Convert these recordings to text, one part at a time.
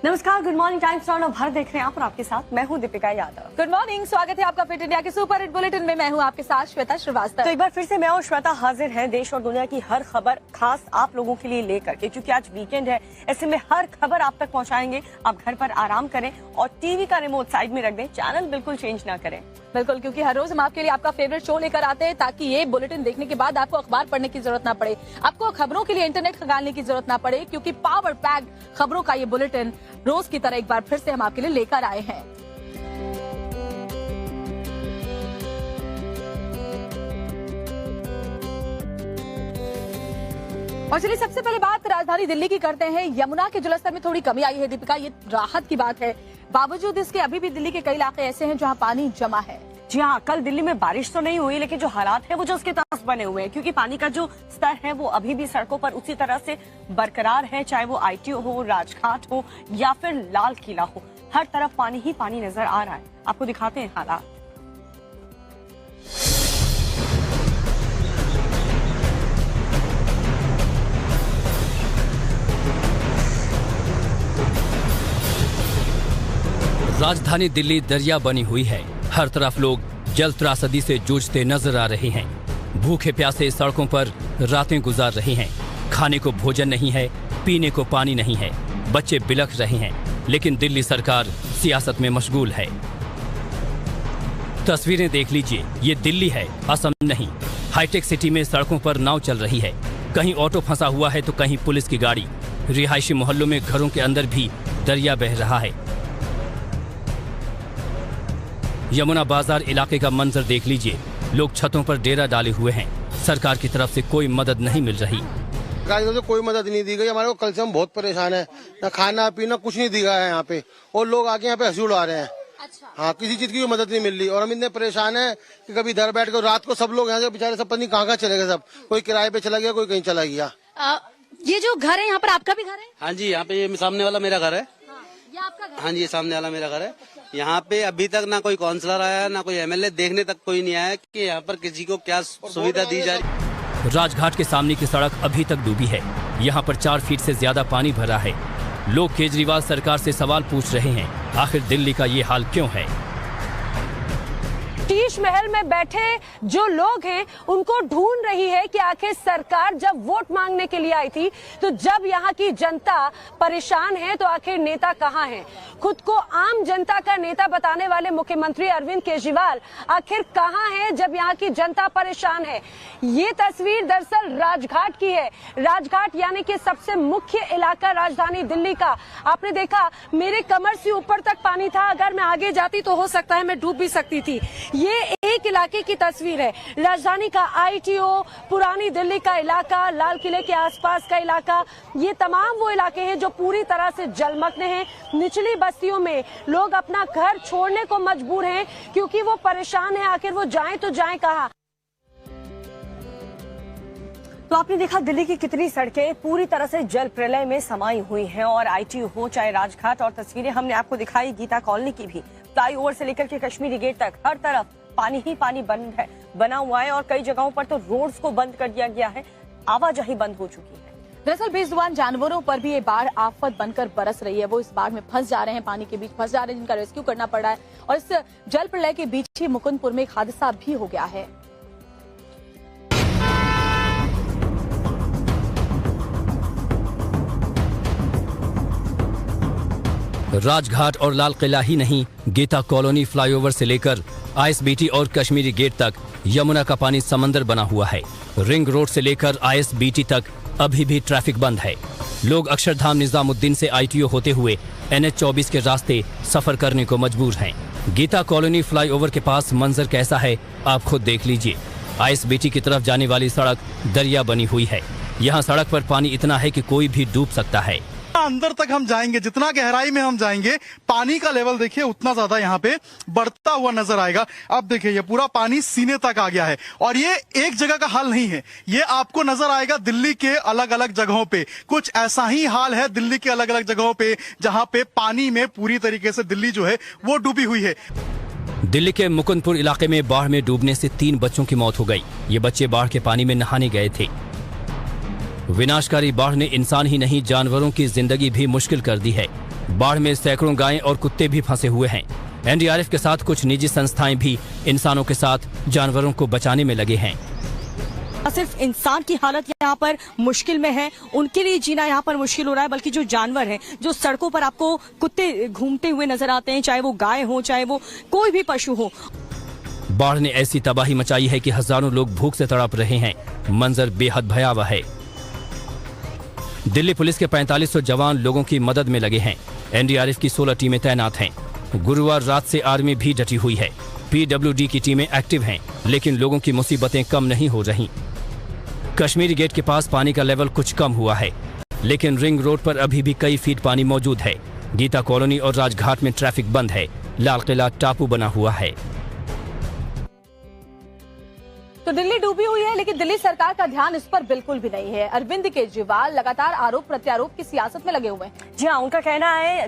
नमस्कार, good morning. Times now Bharat देख रहे हैं आप और आपके साथ मैं हूं दीपिका यादव। गुड मॉर्निंग, स्वागत है आपका फिट इंडिया के सुपर हिट बुलेटिन में। मैं हूं आपके साथ श्वेता श्रीवास्तव। तो एक बार फिर से मैं और श्वेता हाजिर हैं देश और दुनिया की हर खबर खास आप लोगों के लिए लेकर के, क्योंकि आज वीकेंड है। ऐसे में हर खबर आप तक पहुंचाएंगे। आप घर पर आराम करें और टीवी का रिमोट साइड में रख दें, चैनल बिल्कुल चेंज ना करें। बिल्कुल, क्योंकि हर रोज हम आपके लिए आपका फेवरेट शो लेकर आते हैं, ताकि ये बुलेटिन देखने के बाद आपको अखबार पढ़ने की जरूरत ना पड़े, आपको खबरों के लिए इंटरनेट खंगालने की जरूरत ना पड़े, क्योंकि पावर पैक खबरों का ये बुलेटिन रोज की तरह एक बार फिर से हम आपके लिए लेकर आए हैं। और चलिए सबसे पहले बात राजधानी दिल्ली की करते हैं। यमुना के जलस्तर में थोड़ी कमी आई है दीपिका, ये राहत की बात है। बावजूद इसके अभी भी दिल्ली के कई इलाके ऐसे हैं जहां पानी जमा है। जी हाँ, कल दिल्ली में बारिश तो नहीं हुई, लेकिन जो हालात है वो जो उसके तरफ बने हुए हैं, क्योंकि पानी का जो स्तर है वो अभी भी सड़कों पर उसी तरह से बरकरार है, चाहे वो ITO हो, राजघाट हो या फिर लाल किला हो। हर तरफ पानी ही पानी नजर आ रहा है। आपको दिखाते हैं हालात। राजधानी दिल्ली दरिया बनी हुई है। हर तरफ लोग जल त्रासदी से जूझते नजर आ रहे हैं। भूखे प्यासे सड़कों पर रातें गुजार रहे हैं। खाने को भोजन नहीं है, पीने को पानी नहीं है। बच्चे बिलख रहे हैं, लेकिन दिल्ली सरकार सियासत में मशगूल है। तस्वीरें देख लीजिए, ये दिल्ली है, असम नहीं। हाईटेक सिटी में सड़कों पर नाव चल रही है। कहीं ऑटो फंसा हुआ है तो कहीं पुलिस की गाड़ी। रिहायशी मोहल्लों में घरों के अंदर भी दरिया बह रहा है। यमुना बाजार इलाके का मंजर देख लीजिए। लोग छतों पर डेरा डाले हुए हैं। सरकार की तरफ से कोई मदद नहीं मिल रही। सरकार से कोई मदद नहीं दी गई। हमारे को कल से हम बहुत परेशान है, ना खाना पीना कुछ नहीं दी गया है यहाँ पे, और लोग आके यहाँ पे हंसी उड़ा रहे हैं। अच्छा। हाँ, किसी चीज की मदद नहीं मिल रही, और हम इतने परेशान है कि कभी इधर बैठ कर रात को सब लोग यहाँ से बेचारे सब पत्नी कहाँ चले गए। सब कोई किराए पे चला गया, कोई कहीं चला गया। ये जो घर है यहाँ पर, आपका भी घर है? हाँ जी, यहाँ पे ये सामने वाला मेरा घर है। ये आपका घर? हाँ जी, ये सामने वाला मेरा घर है। यहाँ पे अभी तक ना कोई काउंसलर आया, ना कोई MLA, देखने तक कोई नहीं आया कि यहाँ पर किसी को क्या सुविधा दी जा रही। राजघाट के सामने की सड़क अभी तक डूबी है। यहाँ पर 4 फीट से ज्यादा पानी भरा है। लोग केजरीवाल सरकार से सवाल पूछ रहे हैं, आखिर दिल्ली का ये हाल क्यों है? शीश महल में बैठे जो लोग हैं उनको ढूंढ रही है कि आखिर सरकार जब वोट मांगने के लिए आई थी, तो जब यहाँ की जनता परेशान है तो आखिर नेता कहाँ है? खुद को आम जनता का नेता बताने वाले मुख्यमंत्री अरविंद केजरीवाल आखिर कहाँ है जब यहाँ की जनता परेशान है? ये तस्वीर दरअसल राजघाट की है। राजघाट यानी कि सबसे मुख्य इलाका राजधानी दिल्ली का। आपने देखा मेरे कमर से ऊपर तक पानी था, अगर मैं आगे जाती तो हो सकता है मैं डूब भी सकती थी। ये एक इलाके की तस्वीर है। राजधानी का ITO, पुरानी दिल्ली का इलाका, लाल किले के आसपास का इलाका, ये तमाम वो इलाके हैं जो पूरी तरह से जलमग्न हैं। निचली बस्तियों में लोग अपना घर छोड़ने को मजबूर हैं, क्योंकि वो परेशान हैं। आखिर वो जाएं तो जाएं कहां? तो आपने देखा दिल्ली की कितनी सड़कें पूरी तरह से जल प्रलय में समाई हुई हैं, और ITO हो चाहे राजघाट, और तस्वीरें हमने आपको दिखाई गीता कॉलोनी की भी। फ्लाईओवर से लेकर के कश्मीरी गेट तक हर तरफ पानी ही पानी बना हुआ है, और कई जगहों पर तो रोड्स को बंद कर दिया गया है। आवाजाही बंद हो चुकी है। दरअसल बेजुबान जानवरों पर भी ये बाढ़ आफत बनकर बरस रही है। वो इस बाढ़ में फंस जा रहे हैं, पानी के बीच फंस जा रहे हैं, जिनका रेस्क्यू करना पड़ रहा है। और इस जल प्रलय के बीच ही मुकुंदपुर में एक हादसा भी हो गया है। राजघाट और लाल किला ही नहीं, गीता कॉलोनी फ्लाईओवर से लेकर ISBT और कश्मीरी गेट तक यमुना का पानी समंदर बना हुआ है। रिंग रोड से लेकर ISBT तक अभी भी ट्रैफिक बंद है। लोग अक्षरधाम निजामुद्दीन से ITO होते हुए NH-24 के रास्ते सफर करने को मजबूर हैं। गीता कॉलोनी फ्लाईओवर के पास मंजर कैसा है आप खुद देख लीजिए। ISBT की तरफ जाने वाली सड़क दरिया बनी हुई है। यहाँ सड़क पर पानी इतना है कि कोई भी डूब सकता है। अंदर तक हम जाएंगे, जितना गहराई में हम जाएंगे, पानी का लेवल देखिए उतना ज्यादा यहाँ पे बढ़ता हुआ नजर आएगा। अब देखिए ये पूरा पानी सीने तक आ गया है, और ये एक जगह का हाल नहीं है, ये आपको नजर आएगा दिल्ली के अलग अलग जगहों पे। कुछ ऐसा ही हाल है दिल्ली के अलग अलग जगहों पे, जहां पे पानी में पूरी तरीके से दिल्ली जो है वो डूबी हुई है। दिल्ली के मुकुंदपुर इलाके में बाढ़ में डूबने से 3 बच्चों की मौत हो गई। ये बच्चे बाढ़ के पानी में नहाने गए थे। विनाशकारी बाढ़ ने इंसान ही नहीं जानवरों की जिंदगी भी मुश्किल कर दी है। बाढ़ में सैकड़ों गायें और कुत्ते भी फंसे हुए हैं। एनडीआरएफ के साथ कुछ निजी संस्थाएं भी इंसानों के साथ जानवरों को बचाने में लगे हैं। सिर्फ इंसान की हालत यहाँ पर मुश्किल में है, उनके लिए जीना यहाँ पर मुश्किल हो रहा है, बल्कि जो जानवर हैं, जो सड़कों पर आपको कुत्ते घूमते हुए नजर आते हैं, चाहे वो गाय हो चाहे वो कोई भी पशु हो। बाढ़ ने ऐसी तबाही मचाई है कि हजारों लोग भूख से तड़प रहे हैं। मंजर बेहद भयावह है। दिल्ली पुलिस के 4500 जवान लोगों की मदद में लगे हैं। एनडीआरएफ की 16 टीमें तैनात हैं। गुरुवार रात से आर्मी भी डटी हुई है। पीडब्ल्यूडी की टीमें एक्टिव हैं, लेकिन लोगों की मुसीबतें कम नहीं हो रही। कश्मीरी गेट के पास पानी का लेवल कुछ कम हुआ है, लेकिन रिंग रोड पर अभी भी कई फीट पानी मौजूद है। गीता कॉलोनी और राजघाट में ट्रैफिक बंद है। लाल किला टापू बना हुआ है। तो दिल्ली डूबी हुई है, लेकिन दिल्ली सरकार का ध्यान इस पर बिल्कुल भी नहीं है। अरविंद केजरीवाल लगातार आरोप प्रत्यारोप की सियासत में लगे हुए हैं। जी हाँ, उनका कहना है,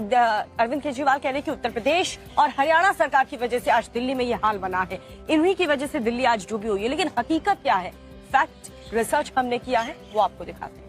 अरविंद केजरीवाल कह रहे हैं कि उत्तर प्रदेश और हरियाणा सरकार की वजह से आज दिल्ली में ये हाल बना है, इन्हीं की वजह से दिल्ली आज डूबी हुई है। लेकिन हकीकत क्या है, फैक्ट रिसर्च हमने किया है, वो आपको दिखाते हैं।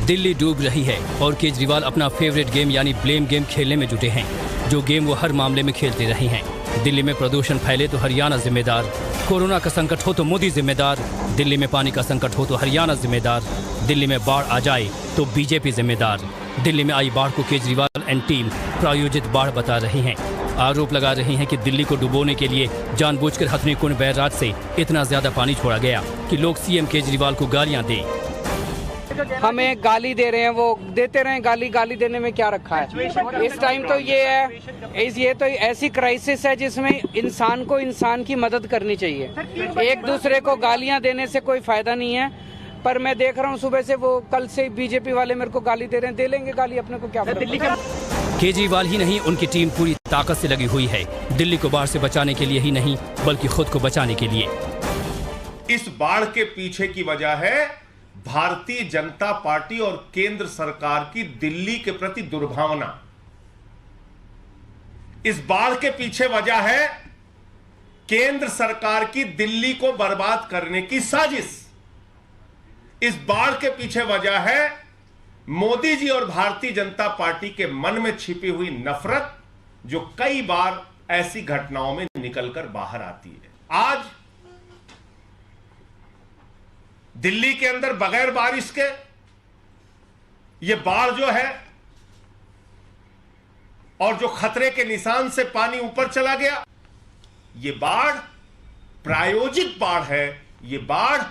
दिल्ली डूब रही है और केजरीवाल अपना फेवरेट गेम यानी ब्लेम गेम खेलने में जुटे हैं, जो गेम वो हर मामले में खेलते रहे हैं। दिल्ली में प्रदूषण फैले तो हरियाणा जिम्मेदार, कोरोना का संकट हो तो मोदी जिम्मेदार, दिल्ली में पानी का संकट हो तो हरियाणा जिम्मेदार, दिल्ली में बाढ़ आ जाए तो बीजेपी जिम्मेदार। दिल्ली में आई बाढ़ को केजरीवाल एंड टीम प्रायोजित बाढ़ बता रहे हैं। आरोप लगा रहे हैं कि दिल्ली को डुबोने के लिए जानबूझकर हथनी कुंड बैराज से इतना ज्यादा पानी छोड़ा गया कि लोग सीएम केजरीवाल को गालियां दें। हमें गाली दे रहे हैं, वो देते रहे गाली। गाली देने में क्या रखा है? इस टाइम तो ये है, ये तो ऐसी क्राइसिस है जिसमें इंसान को इंसान की मदद करनी चाहिए। एक दूसरे को गालियां देने से कोई फायदा नहीं है। पर मैं देख रहा हूँ सुबह से वो कल से बीजेपी वाले मेरे को गाली दे रहे हैं। दे लेंगे गाली, अपने को क्या दिल्ली का। केजरीवाल ही नहीं, उनकी टीम पूरी ताकत से लगी हुई है, दिल्ली को बाढ़ से बचाने के लिए ही नहीं बल्कि खुद को बचाने के लिए। इस बाढ़ के पीछे की वजह है भारतीय जनता पार्टी और केंद्र सरकार की दिल्ली के प्रति दुर्भावना। इस बाढ़ के पीछे वजह है केंद्र सरकार की दिल्ली को बर्बाद करने की साजिश। इस बाढ़ के पीछे वजह है मोदी जी और भारतीय जनता पार्टी के मन में छिपी हुई नफरत, जो कई बार ऐसी घटनाओं में निकलकर बाहर आती है। आज दिल्ली के अंदर बगैर बारिश के ये बाढ़ जो है और जो खतरे के निशान से पानी ऊपर चला गया, ये बाढ़ प्रायोजित बाढ़ है। ये बाढ़,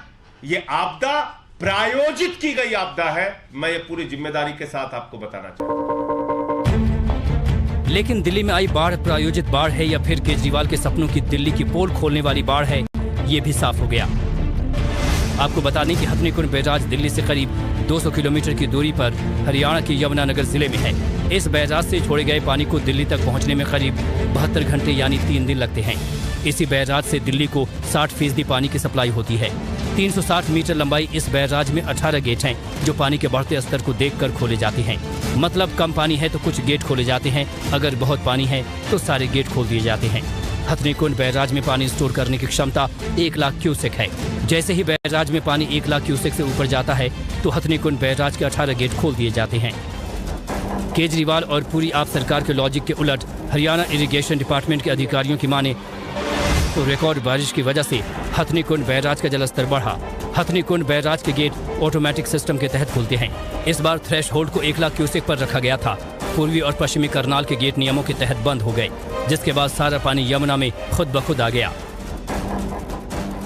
ये आपदा प्रायोजित की गई आपदा है। मैं ये पूरी जिम्मेदारी के साथ आपको बताना चाहता हूं। लेकिन दिल्ली में आई बाढ़ प्रायोजित बाढ़ है या फिर केजरीवाल के सपनों की दिल्ली की पोल खोलने वाली बाढ़ है, ये भी साफ हो गया। आपको बता दें कि हथनी कुंड बैराज दिल्ली से करीब 200 किलोमीटर की दूरी पर हरियाणा के यमुनानगर जिले में है। इस बैराज से छोड़े गए पानी को दिल्ली तक पहुंचने में करीब 72 घंटे यानी 3 दिन लगते हैं। इसी बैराज से दिल्ली को 60% पानी की सप्लाई होती है। 360 मीटर लंबाई इस बैराज में 18 गेट हैं, जो पानी के बढ़ते स्तर को देखकर खोले जाते हैं। मतलब कम पानी है तो कुछ गेट खोले जाते हैं, अगर बहुत पानी है तो सारे गेट खोल दिए जाते हैं। हथनी कुंड बैराज में पानी स्टोर करने की क्षमता 1 लाख क्यूसेक है। जैसे ही बैराज में पानी 1 लाख क्यूसेक से ऊपर जाता है तो हथनी कुंड बैराज के 18 गेट खोल दिए जाते हैं। केजरीवाल और पूरी आप सरकार के लॉजिक के उलट हरियाणा इरिगेशन डिपार्टमेंट के अधिकारियों की माने तो रिकॉर्ड बारिश की वजह से हथनी कुंड बैराज का जलस्तर बढ़ा। हथनी कुंड बैराज के गेट ऑटोमेटिक सिस्टम के तहत खुलते हैं। इस बार थ्रेश होल्ड को 1 लाख क्यूसेक पर रखा गया था। पूर्वी और पश्चिमी करनाल के गेट नियमों के तहत बंद हो गए, जिसके बाद सारा पानी यमुना में खुद ब खुद आ गया।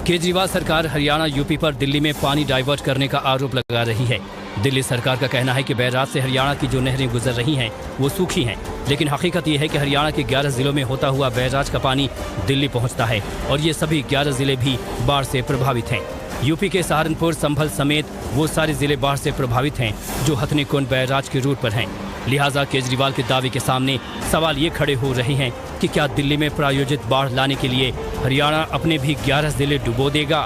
केजरीवाल सरकार हरियाणा यूपी पर दिल्ली में पानी डाइवर्ट करने का आरोप लगा रही है। दिल्ली सरकार का कहना है कि बैराज से हरियाणा की जो नहरें गुजर रही हैं वो सूखी हैं, लेकिन हकीकत ये है कि हरियाणा के 11 जिलों में होता हुआ बैराज का पानी दिल्ली पहुंचता है और ये सभी 11 जिले भी बाढ़ से प्रभावित हैं। यूपी के सहारनपुर, संभल समेत वो सारे जिले बाढ़ से प्रभावित हैं जो हथनी कुंड बैराज के रूट पर हैं। लिहाजा केजरीवाल के दावे के सामने सवाल ये खड़े हो रहे हैं कि क्या दिल्ली में प्रायोजित बाढ़ लाने के लिए हरियाणा अपने भी 11 जिले डुबो देगा?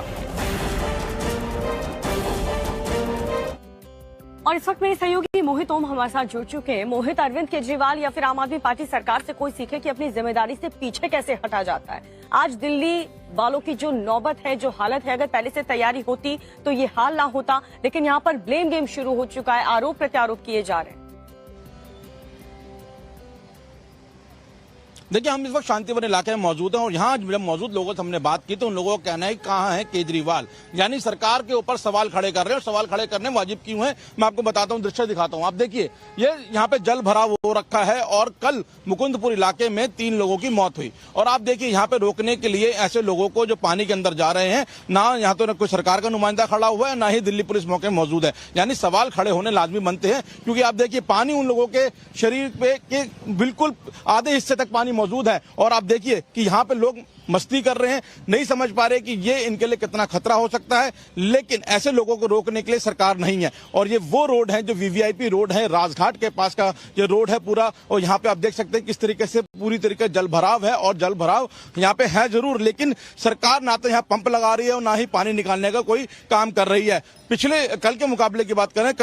और इस वक्त मेरे सहयोगी मोहित ओम हमारे साथ जुड़ चुके हैं। मोहित, अरविंद केजरीवाल या फिर आम आदमी पार्टी सरकार से कोई सीखे कि अपनी जिम्मेदारी से पीछे कैसे हटा जाता है। आज दिल्ली वालों की जो नौबत है, जो हालत है, अगर पहले से तैयारी होती तो ये हाल ना होता, लेकिन यहाँ पर ब्लेम गेम शुरू हो चुका है, आरोप प्रत्यारोप किए जा रहे हैं। देखिए, हम इस वक्त शांतिवन इलाके में मौजूद हैं और यहाँ जब मौजूद लोगों से हमने बात की तो उन लोगों का कहना है कहाँ है केजरीवाल, यानी सरकार के ऊपर सवाल खड़े कर रहे हैं और सवाल खड़े करने वाजिब क्यों है। मैं आपको बताता हूँ, दृश्य दिखाता हूँ। आप देखिए, ये यहाँ पे जल भराव हो रखा है और कल मुकुंदपुर इलाके में 3 लोगों की मौत हुई। और आप देखिए, यहाँ पे रोकने के लिए ऐसे लोगों को जो पानी के अंदर जा रहे हैं, ना यहाँ तो कोई सरकार का नुमाइंदा खड़ा हुआ है, ना ही दिल्ली पुलिस मौके में मौजूद है। यानी सवाल खड़े होने लाजमी बनते हैं, क्योंकि आप देखिए पानी उन लोगों के शरीर पे के बिल्कुल आधे हिस्से तक पानी मौजूद है। और आप देखिए कि यहाँ पे लोग मस्ती कर रहे हैं, नहीं समझ पा रहे कि ये इनके लिए कितना खतरा हो सकता है। लेकिन ऐसे लोगों को रोकने के लिए सरकार नहीं है। और ये वो रोड है जो वीवीआईपी रोड है, राजघाट के पास का ये रोड है पूरा। और यहाँ पे आप देख सकते हैं किस तरीके से पूरी तरीके जल भराव है। और जल भराव यहाँ पे है जरूर, लेकिन सरकार ना तो यहाँ पंप लगा रही है और ना ही पानी निकालने का कोई काम कर रही है। पिछले कल के मुकाबले की बात करें,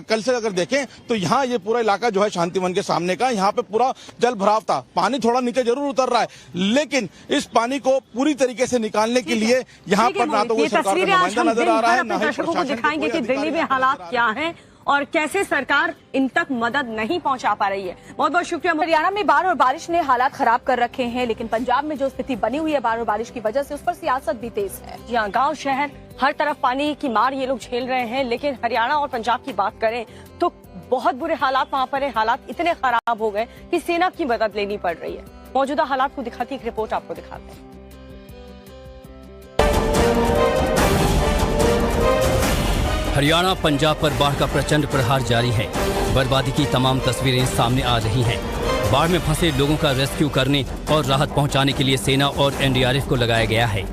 कल से अगर देखें तो यहाँ ये पूरा इलाका जो है शांतिवन के सामने का, यहाँ पे पूरा जल भराव था। पानी थोड़ा नीचे जरूर उतर रहा है, लेकिन इस पानी को पूरी तरीके से निकालने के लिए यहाँ पर ना तो कोई सरकार का नुमाइंदा नजर आ रहा है, ना ही दर्शकों को दिखाएंगे कि दिल्ली में हालात क्या हैं और कैसे सरकार इन तक मदद नहीं पहुंचा पा रही है। बहुत बहुत शुक्रिया। हरियाणा में बाढ़ और बारिश ने हालात खराब कर रखे हैं, लेकिन पंजाब में जो स्थिति बनी हुई है बाढ़ और बारिश की वजह से, उस पर सियासत भी तेज है। यहाँ गांव शहर हर तरफ पानी की मार ये लोग झेल रहे हैं। लेकिन हरियाणा और पंजाब की बात करें तो बहुत बुरे हालात वहाँ पर है। हालात इतने खराब हो गए कि सेना की मदद लेनी पड़ रही है। मौजूदा हालात को दिखाती एक रिपोर्ट आपको दिखाते हैं। हरियाणा पंजाब पर बाढ़ का प्रचंड प्रहार जारी है। बर्बादी की तमाम तस्वीरें सामने आ रही हैं। बाढ़ में फंसे लोगों का रेस्क्यू करने और राहत पहुंचाने के लिए सेना और एनडीआरएफ को लगाया गया है।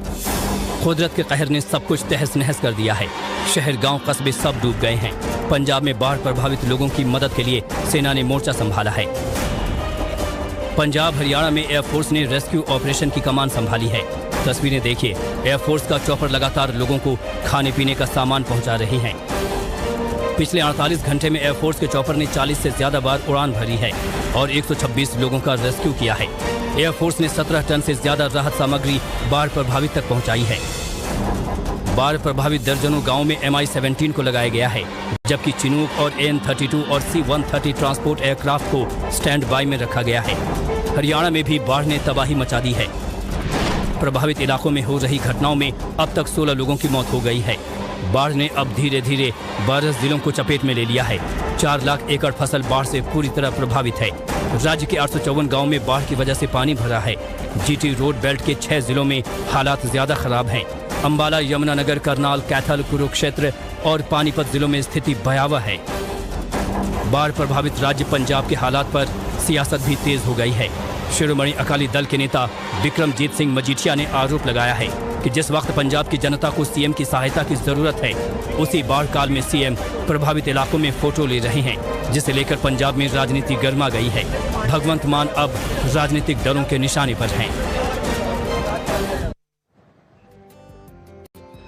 कुदरत के कहर ने सब कुछ तहस नहस कर दिया है। शहर, गांव, कस्बे सब डूब गए हैं। पंजाब में बाढ़ प्रभावित लोगों की मदद के लिए सेना ने मोर्चा संभाला है। पंजाब हरियाणा में एयरफोर्स ने रेस्क्यू ऑपरेशन की कमान संभाली है। तस्वीरें देखिए, एयरफोर्स का चॉपर लगातार लोगों को खाने पीने का सामान पहुंचा रही है। पिछले 48 घंटे में एयरफोर्स के चॉपर ने 40 से ज्यादा बार उड़ान भरी है और 126 लोगों का रेस्क्यू किया है। एयरफोर्स ने 17 टन से ज्यादा राहत सामग्री बाढ़ प्रभावित तक पहुंचाई है। बाढ़ प्रभावित दर्जनों गाँव में MI-17 को लगाया गया है, जबकि चिनूक और AN-32 और C-130 ट्रांसपोर्ट एयरक्राफ्ट को स्टैंड बाय में रखा गया है। हरियाणा में भी बाढ़ ने तबाही मचा दी है। प्रभावित इलाकों में हो रही घटनाओं में अब तक 16 लोगों की मौत हो गई है। बाढ़ ने अब धीरे धीरे 12 जिलों को चपेट में ले लिया है। 4 लाख एकड़ फसल बाढ़ से पूरी तरह प्रभावित है। राज्य के 854 गाँव में बाढ़ की वजह से पानी भरा है। GT रोड बेल्ट के 6 जिलों में हालात ज्यादा खराब हैं। अंबाला, यमुनानगर, करनाल, कैथल, कुरुक्षेत्र और पानीपत जिलों में स्थिति भयावह है। बाढ़ प्रभावित राज्य पंजाब के हालात पर सियासत भी तेज हो गई है। शिरोमणि अकाली दल के नेता बिक्रमजीत सिंह मजीठिया ने आरोप लगाया है कि जिस वक्त पंजाब की जनता को सीएम की सहायता की जरूरत है, उसी बाढ़ काल में सीएम प्रभावित इलाकों में फोटो ले रहे हैं, जिसे लेकर पंजाब में राजनीति गर्मा गई है। भगवंत मान अब राजनीतिक दलों के निशाने पर हैं।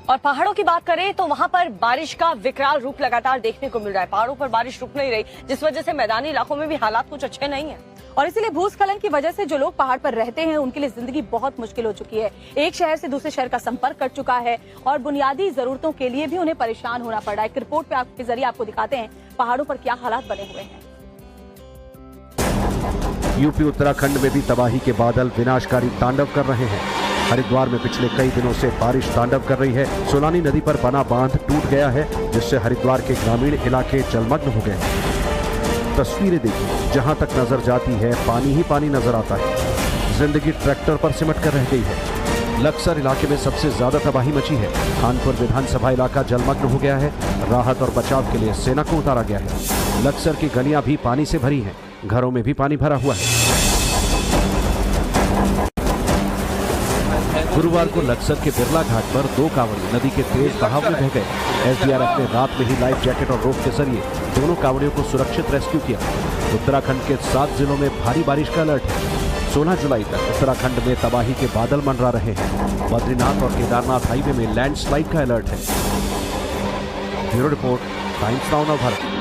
और पहाड़ों की बात करें तो वहां पर बारिश का विकराल रूप लगातार देखने को मिल रहा है। पहाड़ों पर बारिश रुक नहीं रही, जिस वजह से मैदानी इलाकों में भी हालात कुछ अच्छे नहीं है। और इसीलिए भूस्खलन की वजह से जो लोग पहाड़ पर रहते हैं उनके लिए जिंदगी बहुत मुश्किल हो चुकी है। एक शहर से दूसरे शहर का संपर्क कट चुका है और बुनियादी जरूरतों के लिए भी उन्हें परेशान होना पड़ रहा है। एक रिपोर्ट पे आपके जरिए आपको दिखाते हैं पहाड़ों पर क्या हालात बने हुए हैं। यूपी उत्तराखंड में भी तबाही के बादल विनाशकारी तांडव कर रहे हैं। हरिद्वार में पिछले कई दिनों से बारिश तांडव कर रही है। सोलानी नदी पर बना बांध टूट गया है, जिससे हरिद्वार के ग्रामीण इलाके जलमग्न हो गए हैं। तस्वीरें देखिए, जहां तक नजर जाती है पानी ही पानी नजर आता है। जिंदगी ट्रैक्टर पर सिमट कर रह गई है। लक्सर इलाके में सबसे ज्यादा तबाही मची है। खानपुर विधानसभा इलाका जलमग्न हो गया है। राहत और बचाव के लिए सेना को उतारा गया है। लक्सर की गलियां भी पानी से भरी हैं। घरों में भी पानी भरा हुआ है। गुरुवार को लक्सर के बिरला घाट पर 2 कांवड़ी नदी के तेज बहाव में बह गए। एसडीआरएफ ने रात में ही लाइफ जैकेट और रोप के जरिए दोनों कांवड़ियों को सुरक्षित रेस्क्यू किया। उत्तराखंड के 7 जिलों में भारी बारिश का अलर्ट है। 16 जुलाई तक उत्तराखंड में तबाही के बादल मंडरा रहे हैं। बद्रीनाथ और केदारनाथ हाईवे में लैंडस्लाइड का अलर्ट है। Bureau report, times now Bharat.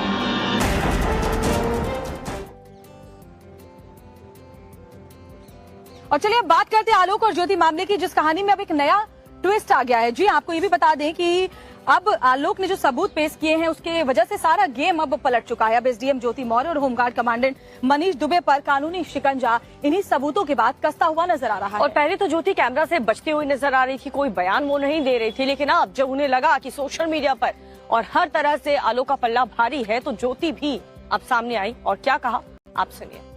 और चलिए अब बात करते हैं आलोक और ज्योति मामले की, जिस कहानी में अब एक नया ट्विस्ट आ गया है। जी आपको ये भी बता दें कि अब आलोक ने जो सबूत पेश किए हैं उसके वजह से सारा गेम अब पलट चुका है। अब एसडीएम ज्योति मौर्य और होमगार्ड कमांडेंट मनीष दुबे पर कानूनी शिकंजा इन्हीं सबूतों के बाद कसता हुआ नजर आ रहा है। और पहले तो ज्योति कैमरा से बचती हुई नजर आ रही थी, कोई बयान वो नहीं दे रही थी, लेकिन अब जब उन्हें लगा कि सोशल मीडिया पर और हर तरह से आलोक का पल्ला भारी है तो ज्योति भी अब सामने आई और क्या कहा आप सुनिए।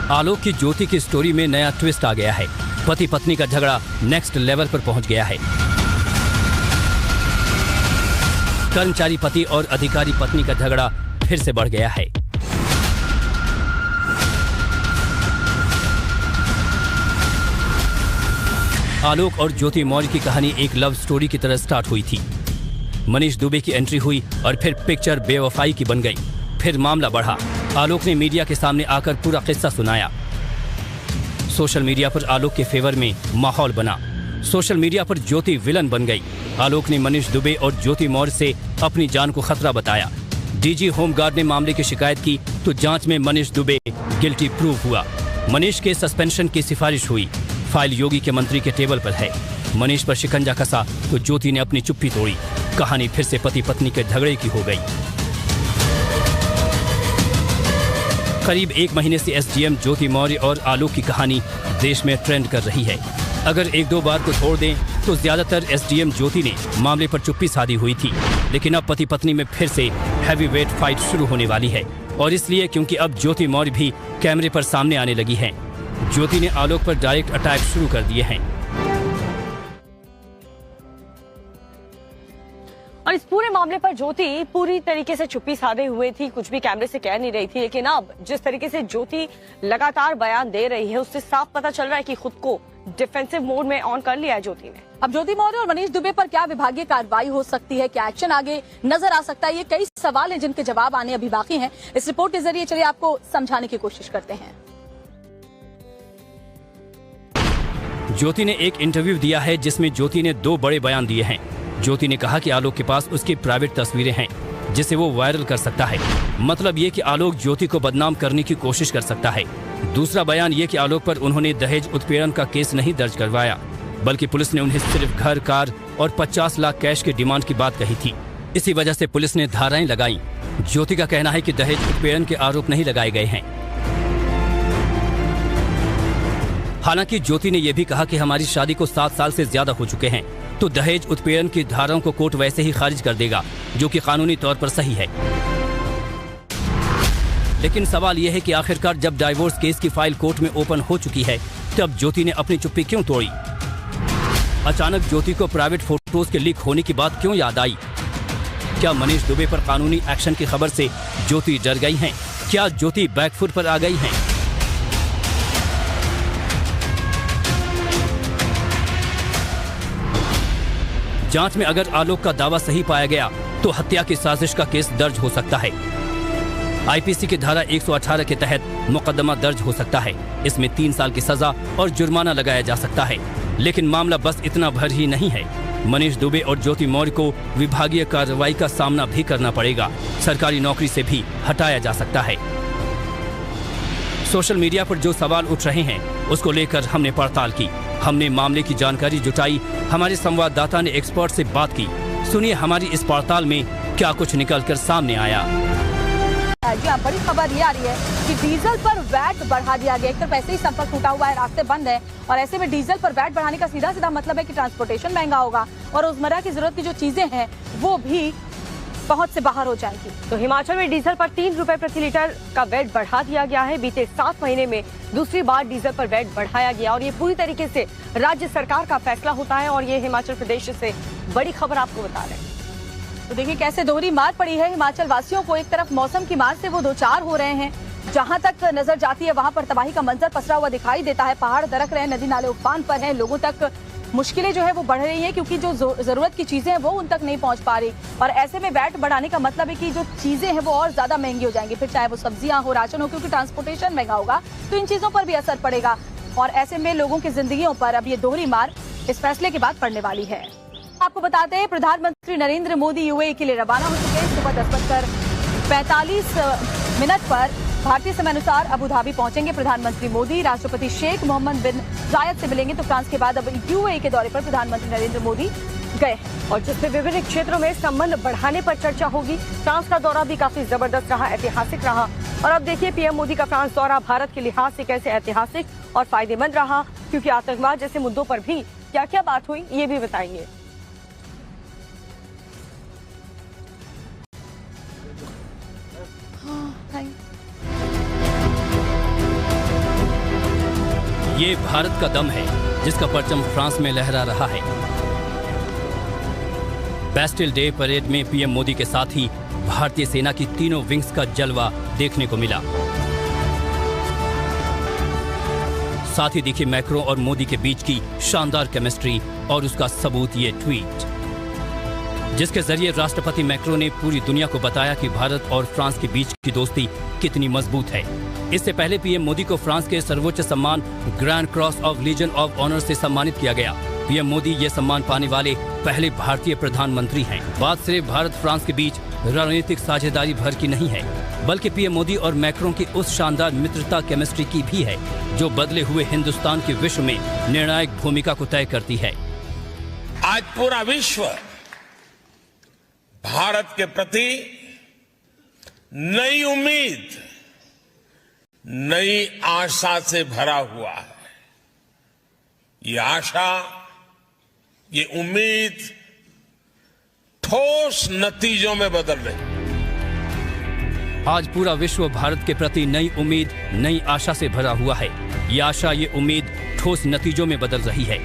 आलोक की ज्योति की स्टोरी में नया ट्विस्ट आ गया है। पति पत्नी का झगड़ा नेक्स्ट लेवल पर पहुंच गया है। कर्मचारी पति और अधिकारी पत्नी का झगड़ा फिर से बढ़ गया है। आलोक और ज्योति मौर्य की कहानी एक लव स्टोरी की तरह स्टार्ट हुई थी। मनीष दुबे की एंट्री हुई और फिर पिक्चर बेवफाई की बन गई। फिर मामला बढ़ा। आलोक ने मीडिया के सामने आकर पूरा किस्सा सुनाया। सोशल मीडिया पर आलोक के फेवर में माहौल बना। सोशल मीडिया पर ज्योति विलन बन गई। आलोक ने मनीष दुबे और ज्योति मौर्य से अपनी जान को खतरा बताया। डीजी होमगार्ड ने मामले की शिकायत की तो जांच में मनीष दुबे गिल्टी प्रूव हुआ। मनीष के सस्पेंशन की सिफारिश हुई। फाइल योगी के मंत्री के टेबल पर है। मनीष पर शिकंजा कसा तो ज्योति ने अपनी चुप्पी तोड़ी। कहानी फिर से पति पत्नी के झगड़े की हो गई। करीब 1 महीने से एसडीएम ज्योति मौर्य और आलोक की कहानी देश में ट्रेंड कर रही है। अगर 1-2 बार को छोड़ दें तो ज्यादातर एसडीएम ज्योति ने मामले पर चुप्पी साधी हुई थी, लेकिन अब पति पत्नी में फिर से हैवीवेट फाइट शुरू होने वाली है। और इसलिए क्योंकि अब ज्योति मौर्य भी कैमरे पर सामने आने लगी हैं। ज्योति ने आलोक पर डायरेक्ट अटैक शुरू कर दिए हैं। और इस पूरे मामले पर ज्योति पूरी तरीके से चुप्पी साधे हुए थी, कुछ भी कैमरे से कह नहीं रही थी, लेकिन अब जिस तरीके से ज्योति लगातार बयान दे रही है उससे साफ पता चल रहा है कि खुद को डिफेंसिव मोड में ऑन कर लिया है ज्योति ने। अब ज्योति मौर्य और मनीष दुबे पर क्या विभागीय कार्रवाई हो सकती है, क्या एक्शन आगे नजर आ सकता है, ये कई सवाल हैं जिनके जवाब आने अभी बाकी हैं। इस रिपोर्ट के जरिए चलिए आपको समझाने की कोशिश करते हैं। ज्योति ने एक इंटरव्यू दिया है जिसमें ज्योति ने 2 बड़े बयान दिए हैं। ज्योति ने कहा कि आलोक के पास उसकी प्राइवेट तस्वीरें हैं जिसे वो वायरल कर सकता है। मतलब ये कि आलोक ज्योति को बदनाम करने की कोशिश कर सकता है। दूसरा बयान ये कि आलोक पर उन्होंने दहेज उत्पीड़न का केस नहीं दर्ज करवाया, बल्कि पुलिस ने उन्हें सिर्फ घर, कार और 50 लाख कैश की डिमांड की बात कही थी। इसी वजह से पुलिस ने धाराएं लगाई। ज्योति का कहना है कि दहेज उत्पीड़न के आरोप नहीं लगाए गए हैं। हालांकि ज्योति ने यह भी कहा कि हमारी शादी को 7 साल से ज्यादा हो चुके हैं, तो दहेज उत्पीड़न की धाराओं को कोर्ट वैसे ही खारिज कर देगा, जो कि कानूनी तौर पर सही है। लेकिन सवाल यह है कि आखिरकार जब डाइवोर्स केस की फाइल कोर्ट में ओपन हो चुकी है, तब ज्योति ने अपनी चुप्पी क्यों तोड़ी? अचानक ज्योति को प्राइवेट फोटोज के लीक होने की बात क्यों याद आई? क्या मनीष दुबे पर कानूनी एक्शन की खबर से ज्योति डर गई हैं? क्या ज्योति बैकफुट पर आ गई हैं? जांच में अगर आलोक का दावा सही पाया गया तो हत्या की साजिश का केस दर्ज हो सकता है। आईपीसी की धारा 118 के तहत मुकदमा दर्ज हो सकता है। इसमें 3 साल की सजा और जुर्माना लगाया जा सकता है। लेकिन मामला बस इतना भर ही नहीं है। मनीष दुबे और ज्योति मौर्य को विभागीय कार्रवाई का सामना भी करना पड़ेगा। सरकारी नौकरी से भी हटाया जा सकता है। सोशल मीडिया पर जो सवाल उठ रहे हैं उसको लेकर हमने पड़ताल की। हमने मामले की जानकारी जुटाई। हमारे संवाददाता ने एक्सपर्ट से बात की। सुनिए हमारी इस पड़ताल में क्या कुछ निकलकर सामने आया। जी हाँ, बड़ी खबर ये आ रही है कि डीजल पर वैट बढ़ा दिया गया। एक तरफ ऐसे ही संपर्क टूटा हुआ है, रास्ते बंद है, और ऐसे में डीजल पर वैट बढ़ाने का सीधा सीधा मतलब है कि ट्रांसपोर्टेशन महंगा होगा और रोजमर्रा की जरूरत की जो चीजें हैं वो भी पहुंच से बाहर हो जाएगी। तो हिमाचल में डीजल पर 3 रुपए प्रति लीटर का वैट बढ़ा दिया गया है। बीते 7 महीने में दूसरी बार डीजल पर वैट बढ़ाया गया और ये पूरी तरीके से राज्य सरकार का फैसला होता है। और ये हिमाचल प्रदेश से बड़ी खबर आपको बता रहे हैं। तो देखिए कैसे दोहरी मार पड़ी है हिमाचल वासियों को। एक तरफ मौसम की मार से वो 2-4 हो रहे हैं, जहां तक नजर जाती है वहां पर तबाही का मंजर पसरा हुआ दिखाई देता है। पहाड़ दरक रहे हैं, नदी नाले उफान पर हैं, लोगों तक मुश्किलें जो है वो बढ़ रही है क्योंकि जो जरूरत की चीजें हैं वो उन तक नहीं पहुंच पा रही। और ऐसे में वैट बढ़ाने का मतलब है कि जो चीजें हैं वो और ज्यादा महंगी हो जाएंगी, फिर चाहे वो सब्जियां हो, राशन हो, क्योंकि ट्रांसपोर्टेशन महंगा होगा तो इन चीजों पर भी असर पड़ेगा। और ऐसे में लोगों की जिंदगियों पर अब ये दोहरी मार इस फैसले के बाद पड़ने वाली है। आपको बताते हैं प्रधानमंत्री नरेंद्र मोदी यूएई के लिए रवाना हो चुके हैं। सुबह 10:45 पर भारतीय समय अनुसार अबू धाबी पहुंचेंगे प्रधानमंत्री मोदी। राष्ट्रपति शेख मोहम्मद बिन जायद से मिलेंगे। तो फ्रांस के बाद अब यूएई के दौरे पर प्रधानमंत्री नरेंद्र मोदी गए और जिसमें विभिन्न क्षेत्रों में संबंध बढ़ाने पर चर्चा होगी। फ्रांस का दौरा भी काफी जबरदस्त रहा, ऐतिहासिक रहा। और अब देखिए पीएम मोदी का फ्रांस दौरा भारत के लिहाज से कैसे ऐतिहासिक और फायदेमंद रहा, क्योंकि आतंकवाद जैसे मुद्दों पर भी क्या क्या बात हुई ये भी बताएंगे। ये भारत का दम है जिसका परचम फ्रांस में लहरा रहा है। बैस्टिल डे परेड में पीएम मोदी के साथ ही भारतीय सेना की तीनों विंग्स का जलवा देखने को मिला। साथ ही दिखी मैक्रो और मोदी के बीच की शानदार केमिस्ट्री और उसका सबूत ये ट्वीट, जिसके जरिए राष्ट्रपति मैक्रो ने पूरी दुनिया को बताया कि भारत और फ्रांस के बीच की दोस्ती कितनी मजबूत है। इससे पहले पीएम मोदी को फ्रांस के सर्वोच्च सम्मान grand cross of legion of honour से सम्मानित किया गया। पीएम मोदी ये सम्मान पाने वाले पहले भारतीय प्रधानमंत्री हैं। बात सिर्फ भारत फ्रांस के बीच रणनीतिक साझेदारी भर की नहीं है, बल्कि पीएम मोदी और मैक्रों की उस शानदार मित्रता केमिस्ट्री की भी है जो बदले हुए हिंदुस्तान के विश्व में निर्णायक भूमिका को तय करती है। आज पूरा विश्व भारत के प्रति नई उम्मीद, नई आशा से भरा हुआ है। ये आशा, ये उम्मीद ठोस नतीजों में बदल रही। आज पूरा विश्व भारत के प्रति नई उम्मीद, नई आशा से भरा हुआ है। ये आशा, ये उम्मीद ठोस नतीजों में बदल रही है।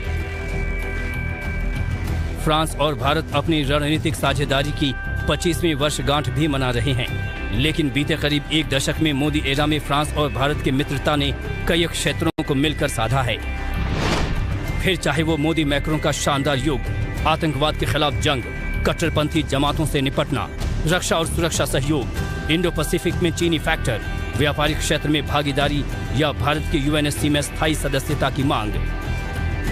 फ्रांस और भारत अपनी रणनीतिक साझेदारी की 25वीं वर्षगांठ भी मना रहे हैं, लेकिन बीते करीब एक दशक में मोदी एरा में फ्रांस और भारत की मित्रता ने कई क्षेत्रों को मिलकर साधा है। फिर चाहे वो मोदी मैक्रों का शानदार युग, आतंकवाद के खिलाफ जंग, कट्टरपंथी जमातों से निपटना, रक्षा और सुरक्षा सहयोग, इंडो पैसिफिक में चीनी फैक्टर, व्यापारिक क्षेत्र में भागीदारी या भारत की यूएनएससी में स्थायी सदस्यता की मांग,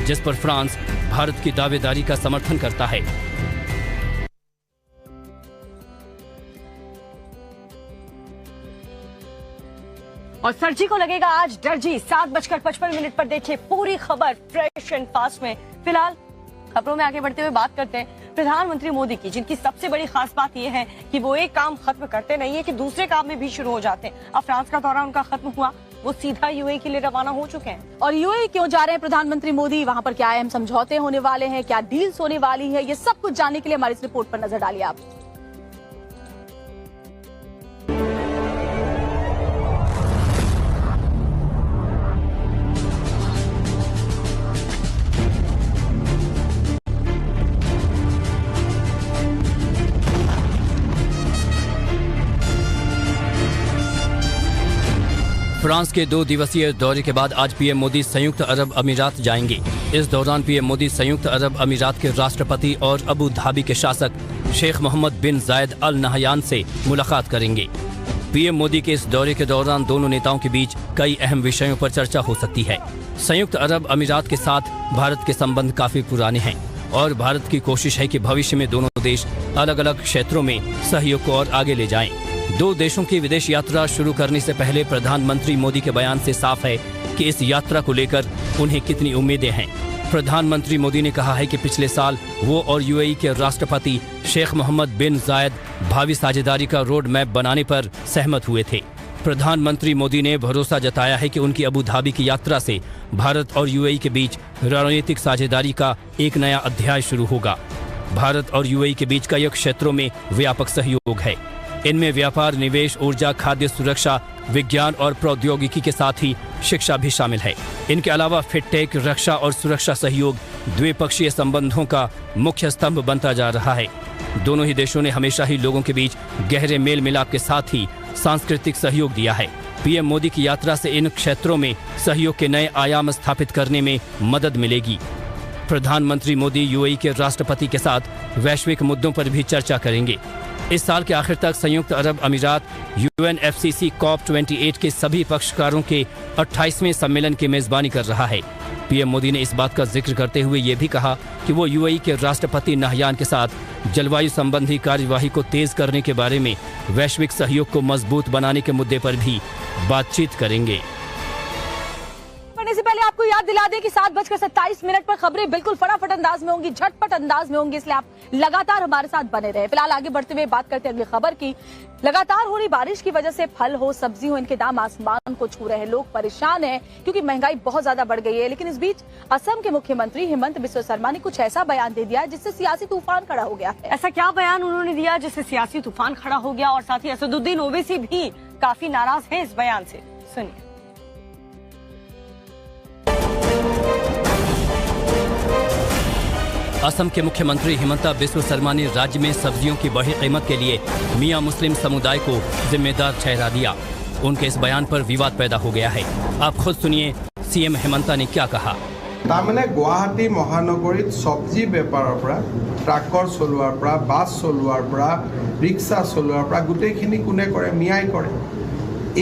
जिस पर फ्रांस भारत की दावेदारी का समर्थन करता है। और सरजी को लगेगा आज डर जी। 7:55 पर देखिए पूरी खबर फ्रेश एंड फास्ट में। फिलहाल खबरों में आगे बढ़ते हुए बात करते हैं प्रधानमंत्री मोदी की, जिनकी सबसे बड़ी खास बात यह है कि वो एक काम खत्म करते नहीं है कि दूसरे काम में भी शुरू हो जाते हैं। अब फ्रांस का दौरा उनका खत्म हुआ, वो सीधा यूएई के लिए रवाना हो चुके हैं। और यूएई क्यों जा रहे हैं प्रधानमंत्री मोदी, वहां पर क्या अहम समझौते होने वाले हैं, क्या डील्स होने वाली है, ये सब कुछ जानने के लिए हमारी इस रिपोर्ट पर नजर डालिए आप। फ्रांस के 2 दिवसीय दौरे के बाद आज पीएम मोदी संयुक्त अरब अमीरात जाएंगे। इस दौरान पीएम मोदी संयुक्त अरब अमीरात के राष्ट्रपति और अबू धाबी के शासक शेख मोहम्मद बिन जायद अल नहयान से मुलाकात करेंगे। पीएम मोदी के इस दौरे के दौरान दोनों नेताओं के बीच कई अहम विषयों पर चर्चा हो सकती है। संयुक्त अरब अमीरात के साथ भारत के संबंध काफी पुराने हैं और भारत की कोशिश है कि भविष्य में दोनों देश अलग अलग क्षेत्रों में सहयोग को और आगे ले जाएं। 2 देशों की विदेश यात्रा शुरू करने से पहले प्रधानमंत्री मोदी के बयान से साफ है कि इस यात्रा को लेकर उन्हें कितनी उम्मीदें हैं। प्रधानमंत्री मोदी ने कहा है कि पिछले साल वो और यूएई के राष्ट्रपति शेख मोहम्मद बिन जायद भावी साझेदारी का रोड मैप बनाने पर सहमत हुए थे। प्रधानमंत्री मोदी ने भरोसा जताया है कि उनकी अबू धाबी की यात्रा से भारत और यूएई के बीच रणनीतिक साझेदारी का एक नया अध्याय शुरू होगा। भारत और यूएई के बीच कई क्षेत्रों में व्यापक सहयोग है। इनमें व्यापार, निवेश, ऊर्जा, खाद्य सुरक्षा, विज्ञान और प्रौद्योगिकी के साथ ही शिक्षा भी शामिल है। इनके अलावा फिटटेक, रक्षा और सुरक्षा सहयोग द्विपक्षीय संबंधों का मुख्य स्तंभ बनता जा रहा है। दोनों ही देशों ने हमेशा ही लोगों के बीच गहरे मेल मिलाप के साथ ही सांस्कृतिक सहयोग दिया है। पीएम मोदी की यात्रा से इन क्षेत्रों में सहयोग के नए आयाम स्थापित करने में मदद मिलेगी। प्रधानमंत्री मोदी यूएई के राष्ट्रपति के साथ वैश्विक मुद्दों पर भी चर्चा करेंगे। इस साल के आखिर तक संयुक्त अरब अमीरात UNFCCC COP28 के सभी पक्षकारों के 28वें सम्मेलन की मेजबानी कर रहा है। पीएम मोदी ने इस बात का जिक्र करते हुए ये भी कहा कि वो यूएई के राष्ट्रपति नाहयान के साथ जलवायु संबंधी कार्यवाही को तेज करने के बारे में वैश्विक सहयोग को मजबूत बनाने के मुद्दे पर भी बातचीत करेंगे। से पहले आपको याद दिला दें कि 7:27 पर खबरें बिल्कुल फटाफट अंदाज में होंगी, झटपट अंदाज में होंगी, इसलिए आप लगातार हमारे साथ बने रहे। फिलहाल आगे बढ़ते हुए बात करते हैं अगली खबर की। लगातार हो रही बारिश की वजह से फल हो, सब्जी हो, इनके दाम आसमान को छू रहे हैं। लोग परेशान हैं क्योंकि महंगाई बहुत ज्यादा बढ़ गई है। लेकिन इस बीच असम के मुख्यमंत्री हिमंत बिस्वा शर्मा ने कुछ ऐसा बयान दे दिया जिससे सियासी तूफान खड़ा हो गया है। ऐसा क्या बयान उन्होंने दिया जिससे सियासी तूफान खड़ा हो गया, और साथ ही असदुद्दीन ओवैसी भी काफी नाराज है इस बयान से? सुनिए। असम के मुख्यमंत्री हिमंता बिस्वा शर्मा ने राज्य में सब्जियों की बढ़ी कीमत के लिए मियां मुस्लिम समुदाय को जिम्मेदार ठहरा दिया। उनके इस बयान पर विवाद पैदा हो गया है। आप खुद सुनिए सीएम हिमंता ने क्या कहा। तारमाने गुवाहाटी महानगरीत सब्जी बेपाৰৰ পৰা, ট্ৰাকৰ চলোৱাৰ পৰা, বাছ চলোৱাৰ পৰা, ৰিক্সা চলোৱাৰ পৰা গোটেইখিনি কোনে কৰে? মিয়াই কৰে।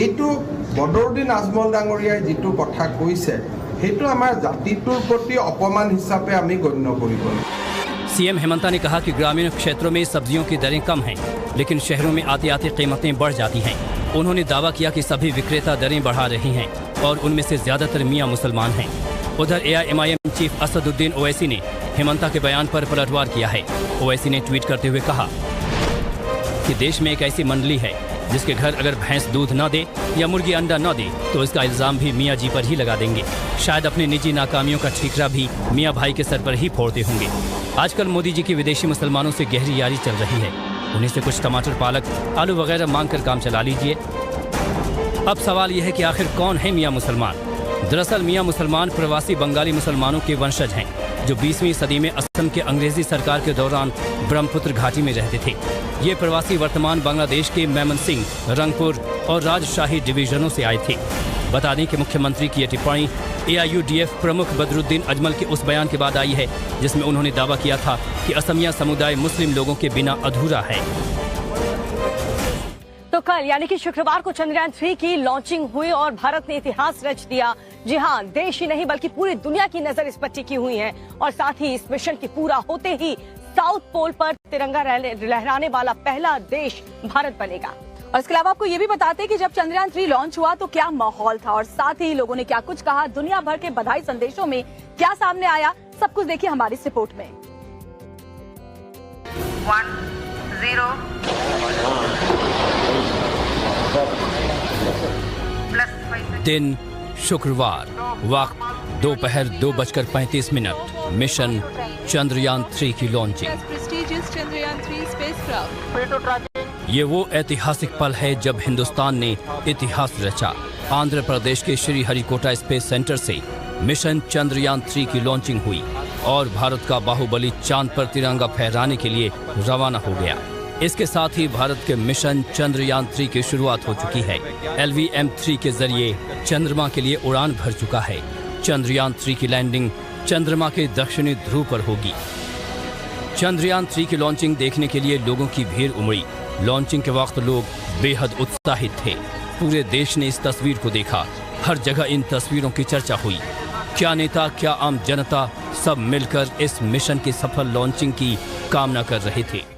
এইটো বদৰুদ্দিন আজমল ডাঙৰীয়াই যিটো কথা কৈছে সেইটো আমাৰ জাতিটোৰ প্ৰতি অপমান হিচাপে আমি গণ্য কৰিব। सीएम हिमंता ने कहा कि ग्रामीण क्षेत्रों में सब्जियों की दरें कम हैं, लेकिन शहरों में आते आते कीमतें बढ़ जाती हैं। उन्होंने दावा किया कि सभी विक्रेता दरें बढ़ा रहे हैं और उनमें से ज्यादातर मियां मुसलमान हैं। उधर AIMIM चीफ असदुद्दीन ओवैसी ने हिमंता के बयान पर पलटवार किया है। ओवैसी ने ट्वीट करते हुए कहा कि देश में एक ऐसी मंडली है जिसके घर अगर भैंस दूध न दे या मुर्गी अंडा न दे तो इसका इल्जाम भी मियां जी पर ही लगा देंगे। शायद अपनी निजी नाकामियों का ठीकरा भी मियां भाई के सर पर ही फोड़ते होंगे। आजकल मोदी जी की विदेशी मुसलमानों से गहरी यारी चल रही है। उन्हीं से कुछ टमाटर, पालक, आलू वगैरह मांग कर काम चला लीजिए। अब सवाल यह है कि आखिर कौन है मियां मुसलमान? दरअसल मियां मुसलमान प्रवासी बंगाली मुसलमानों के वंशज हैं जो 20वीं सदी में असम के अंग्रेजी सरकार के दौरान ब्रह्मपुत्र घाटी में रहते थे। ये प्रवासी वर्तमान बांग्लादेश के मेमनसिंह, रंगपुर और राजशाही डिवीजनों से आए थे। बता दें कि मुख्यमंत्री की ये टिप्पणी AIUDF प्रमुख बदरुद्दीन अजमल के उस बयान के बाद आई है जिसमें उन्होंने दावा किया था कि असमिया समुदाय मुस्लिम लोगों के बिना अधूरा है। तो कल यानी कि शुक्रवार को चंद्रयान 3 की लॉन्चिंग हुई और भारत ने इतिहास रच दिया। जी हाँ, देश ही नहीं बल्कि पूरी दुनिया की नजर इस पर टिकी हुई है। और साथ ही इस मिशन के पूरा होते ही साउथ पोल पर तिरंगा लहराने वाला पहला देश भारत बनेगा। और इसके अलावा आपको ये भी बताते हैं कि जब चंद्रयान 3 लॉन्च हुआ तो क्या माहौल था और साथ ही लोगों ने क्या कुछ कहा, दुनिया भर के बधाई संदेशों में क्या सामने आया, सब कुछ देखिए हमारी इस रिपोर्ट में। 10 दिन शुक्रवार, वक्त दोपहर 2:35। मिशन चंद्रयान 3 की लॉन्चिंग। ये वो ऐतिहासिक पल है जब हिंदुस्तान ने इतिहास रचा। आंध्र प्रदेश के श्रीहरिकोटा स्पेस सेंटर से मिशन चंद्रयान 3 की लॉन्चिंग हुई और भारत का बाहुबली चांद पर तिरंगा फहराने के लिए रवाना हो गया। इसके साथ ही भारत के मिशन चंद्रयान 3 की शुरुआत हो चुकी है। LVM-3 के जरिए चंद्रमा के लिए उड़ान भर चुका है। चंद्रयान 3 की लैंडिंग चंद्रमा के दक्षिणी ध्रुव पर होगी। चंद्रयान 3 की लॉन्चिंग देखने के लिए लोगों की भीड़ उमड़ी। लॉन्चिंग के वक्त लोग बेहद उत्साहित थे। पूरे देश ने इस तस्वीर को देखा। हर जगह इन तस्वीरों की चर्चा हुई। क्या नेता, क्या आम जनता, सब मिलकर इस मिशन की सफल लॉन्चिंग की कामना कर रहे थे।